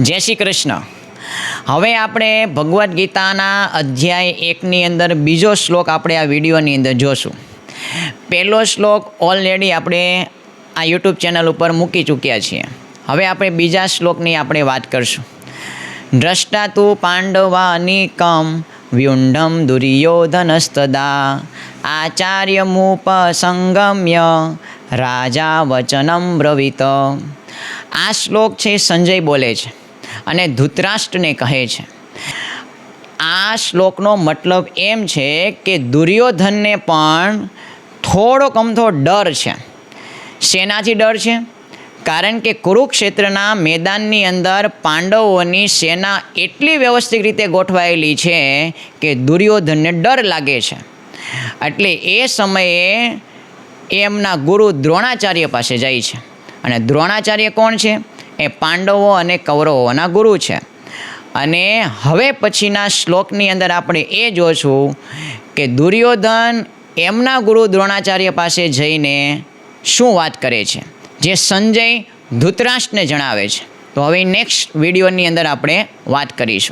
જય શ્રી કૃષ્ણ. હવે આપણે ભગવદ્ ગીતાના અધ્યાય 1ની અંદર બીજો શ્લોક આપણે આ વિડીયોની અંદર જોશું. પહેલો શ્લોક ઓલરેડી આપણે આ યુટ્યુબ ચેનલ ઉપર મૂકી ચૂક્યા છીએ. હવે આપણે બીજા શ્લોકની આપણે વાત કરશું. દ્રષ્ટા તુ પાંડવાનિકમ વ્યુંઢમ દુર્યોધનસ્તદા આચાર્યમુપસંગમ્ય રાજા વચનમ બ્રવીત. આ શ્લોક છે સંજય બોલે છે અને ધૃતરાષ્ટ્રને કહે છે. આ શ્લોકનો મતલબ એમ છે કે દુર્યોધનને પણ થોડોક અમથો ડર છે. શેનાથી ડર છે? કારણ કે કુરુક્ષેત્રના મેદાનની અંદર પાંડવોની સેના એટલી વ્યવસ્થિત રીતે ગોઠવાયેલી છે કે દુર્યોધનને ડર લાગે છે. એટલે એ સમયે એમના ગુરુ દ્રોણાચાર્ય પાસે જાય છે. અને દ્રોણાચાર્ય કોણ છે? એ પાંડવો અને કૌરવોના ગુરુ છે. અને હવે પછીના શ્લોકની અંદર આપણે એ જોશું કે દુર્યોધન એમના ગુરુ દ્રોણાચાર્ય પાસે જઈને શું વાત કરે છે, જે સંજય ધૃતરાષ્ટ્રને જણાવે છે. તો હવે નેક્સ્ટ વિડીયોની અંદર આપણે વાત કરીશું.